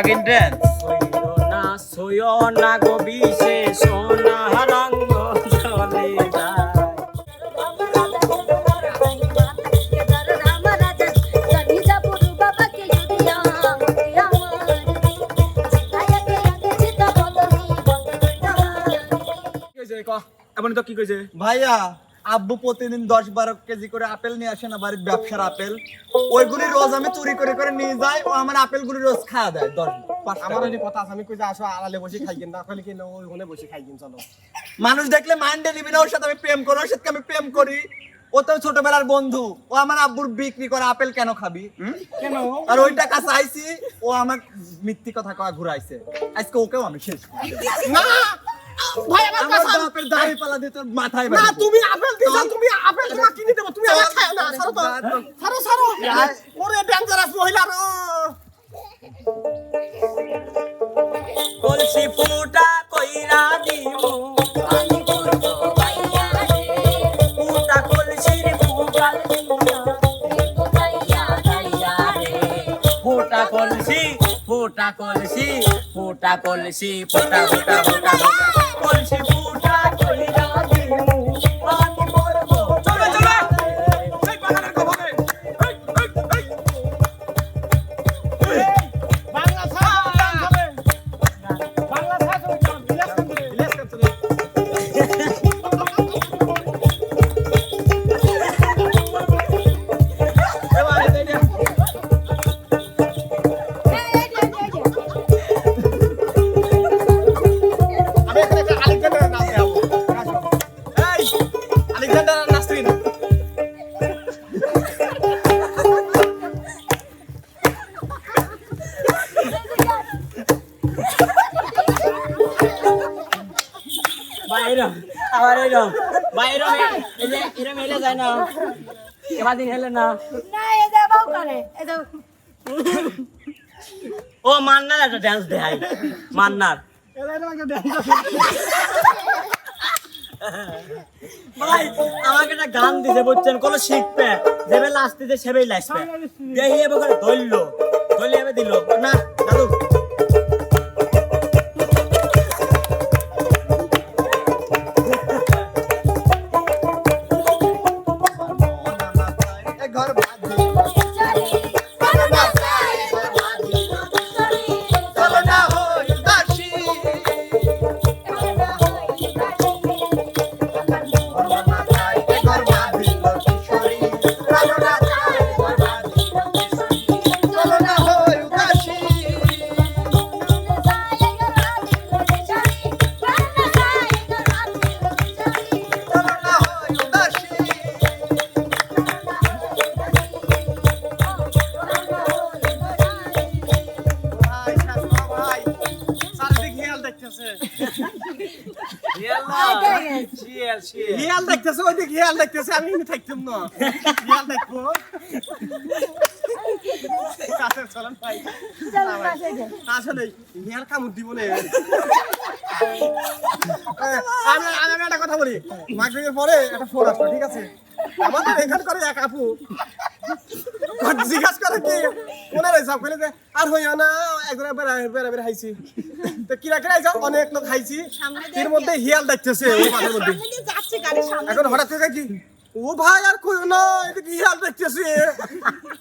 নাগিন dance না সইও না গো বিষে সোনা রঙ্গ চলে যায় এমন তো কি কইছে ভাইয়া আব্বু প্রতিদিন 10-12 কেজি করে আপেল নিয়ে আসে না বাড়ির ব্যবসার আপেল, ওইগুলি রোজ আমি চুরি করে করে নিয়ে যাই, ও আমার আপেলগুলি রোজ খাওয়া দেয় 10-5 আমার ওই কথা আছে, আমি কই যে আসো আড়ালে বসে খাই কিনা কইলে কি না ওখানে বসে খাই কিন চলো। মানুষ দেখলে মাইন্ডে নিবি না, ওর সাথে আমি প্রেম করি, ওর সাথে আমি প্রেম করি, ও তো ছোটবেলার বন্ধু, ও আমার আব্বুর বিক্রি করে আপেল কেন খাবি কেন আর ওই টাকা চাইছি, ও আমার মিথ্যি কথা কয়া ঘুরাইছে, আজকে ওকেও আমি শেষ করি। না ভাই আমার আমার কাছে বাপের দাড়ি পালা দিয়ে তোর মাথায় না, বাঁধি। তুমি আপেল দিছো, তুমি আপেল তোমা কিনে দেব, তুমি আমার খায় না, ছাড়ো তো ছাড়ো ছাড়ো, ওরে ডেঞ্জারাস মহিলা রো। কলসি ফুটা কইরা দিমু আমি করব ভাইয়া রে ফুটা কলসির ফুটাল দিমু দেখো ভাইয়া ভাইয়া রে ফুটা কলসি ফুটা কলসি ফুটা কলসি ফুটা ফুটা ফুটা কলসি ফুটা কইরা দিমু আমি করব চলে চলে এই পাহাড়ের কবরে বাংলা ছাড়া হবে, বাংলা ছাড়া বিলাস করতে আমি এখানে একটা আলেকজান্ডারের নাম দেব, এই আলেকজান্ডার নাসরিন বাইরে আবার এরম বাইরে এই যে এরম হেলে যায় না এবার দিন হেলে না না এ দেবাও করে এ দেব ও মান্নার একটা ডান্স দেয় মান্নার ভাই আমাকে একটা গান দিছে বুঝছেন কোন শিখবে যেবে লাস্ট দিতে সেবেই লাসবে দেখি এবার করে ধরলো ধরলে এবার দিল না দাদু ঘর বাঁধি চলো না হই দাসী, ঘর বাঁধিল কিশোরী, চলো না চলো না হই দাসী, চলো না হই দাসী। ভাই শাসনা ভাই চারিদিক হিয়াল দেখতেছে, হিয়াল দেখতেছে, ওইদিক হিয়াল দেখতেছে, আমি এখানে থাকতাম না, হিয়াল দেখবো কাছে চলেন ভাই, আসলে হিয়াল কামড় দিব না। আমি আমি একটা কথা বলি, মাগরিবের পরে একটা ফোন আসবে, ঠিক আছে? আমাদের এখানে করে এক আপু জিজ্ঞাসা করে কি মনে রয়েছে বলে যে আর হইয়া না একজন বেড়া হাইছি, তো কিরা কিরা যাও অনেক লোক হাইছি, এর মধ্যে হিয়াল দেখতেছে ও মাঠের মধ্যে, এখন হঠাৎ করে কি ও ভাই আর কই না এদিকে হিয়াল দেখতেছে,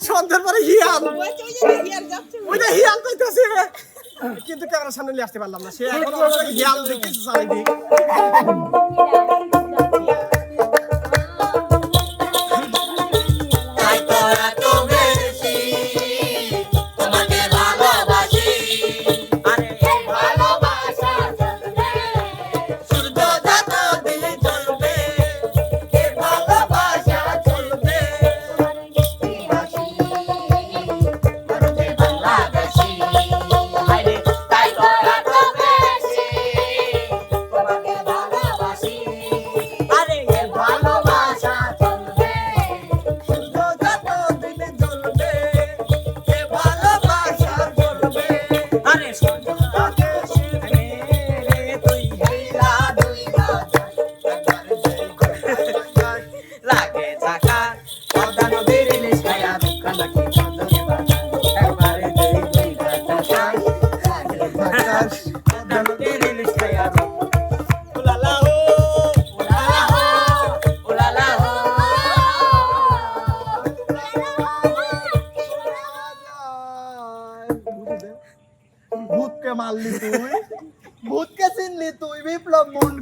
সন্ধ্যার পরে হিয়াল ওইটা হিয়াল দেখতেছে, কিন্তু ক্যামেরার সামনে নিয়ে আসতে পারলাম না, সে এখন হিয়াল দেখতেছে চারিদিক। তাই তোরা তো বেশি তোমাকে ভালোবাসি আরে ভালোবাসা চলবে সূর্য যত দিন চলবে এ ভালোবাসা চলবে বাংলাদেশি আরে তাই তোরা তো বেশি তোমাকে ভালোবাসি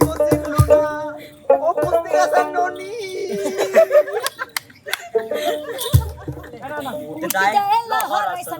को चिनलो ना ও কুস্তি আছে ননি উঠে যায় লহর আছে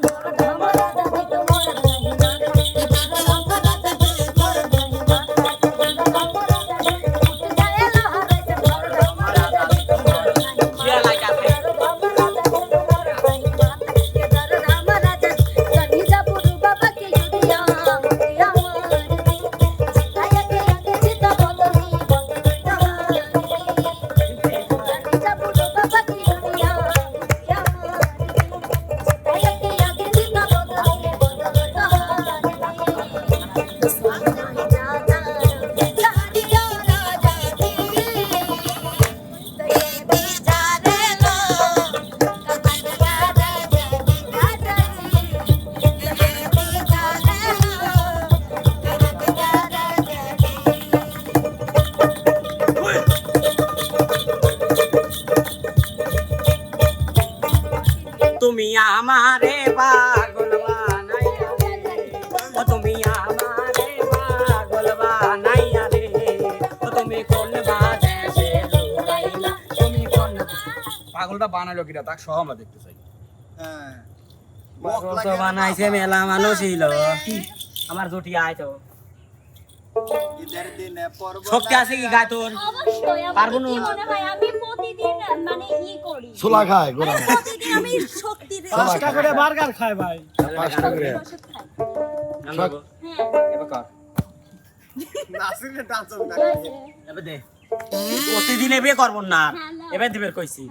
তুমি আমারে পাগল বানাইয়া রে ও তুমি আমারে পাগল বানাইয়া রে ও তুমি কোন বাদেশে লুকাইলা তুমি কোন পাগলটা বানালো কিনা তাক সহ আমরা দেখতে চাই। হ্যাঁ পাগল তো বানাইছে মেলা মানুষ ছিল আমার জুটি আয় তো ঈদের দিনে পর্ব শক্তি আছে কি গায় তোর অবশ্যই পারবো আমার না। কি মনে হয় আমি প্রতিদিন মানে ই করি ছোলা খায় গোড়া মানে প্রতিদিন আমি শক্তির পাঁচটা করে বার্গার খায় ভাই 5টা করে ওষুধ খাই নামবো হ্যাঁ এবার কর নাসিরের ডান্স হবে না এবে দে প্রতিদিন এবে করব না এবে দিবের কইছি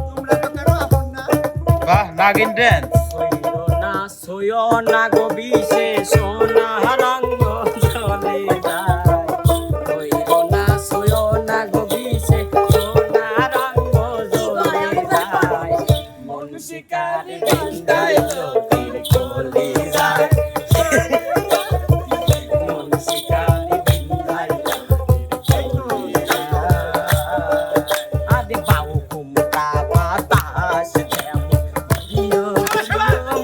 তোমরা তো কারো আপন না বাহ নাগিন ড্যান্স সইও না গো বিশেষ সোনা রঙ্গ চলে যায় সইও না গো বিশেষ সোনা রঙ্গ চলে যায় মন শিকারে গন্ধায় চোখের চলে যায় মন শিকারে গন্ধায় চোখের চলে যায় আদি বাউ কুমটা বাতাস যেমন দিও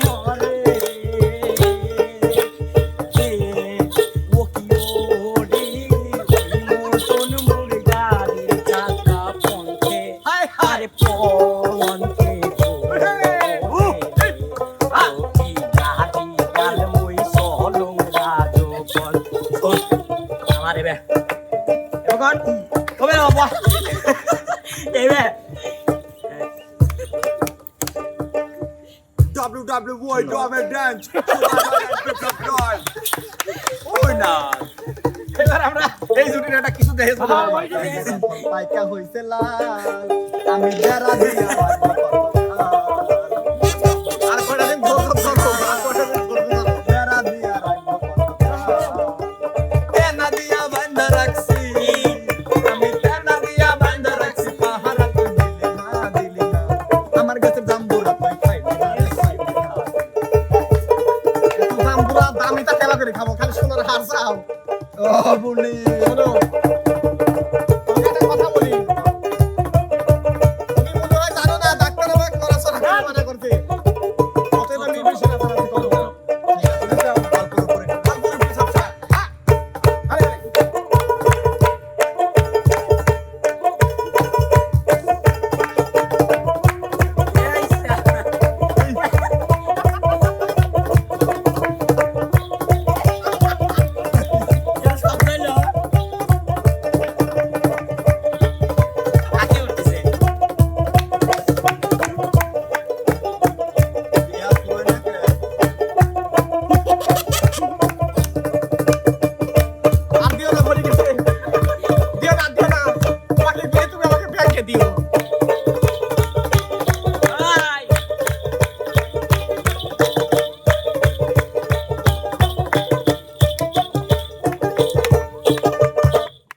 মরে ও কি ওডি মতন মুরগারির চাকা পন্থে আরে পন্থে আমারে বে এখন কবে বাবা এবে WWE Drama Dance ওই না এবার আমরা এই জুটির একটা কিছু দেখে পাইকা হইছে লাল আমি যারা দিয়া আর কয়টা দিন গোল গোল গোল আর কয়টা দিন গোল গোল যারা দিয়া রাখবো তেনা দিয়া বান্ধা রাখছি আমি তেনা দিয়া বান্ধা রাখছি পাহারা তো দিলে না আমার কাছে জাম্বুরা পাই খাইবে না দাম পুরা দামিটা খেলা করে খাবো খালি সোনার হার চাও ও বুনি শোনো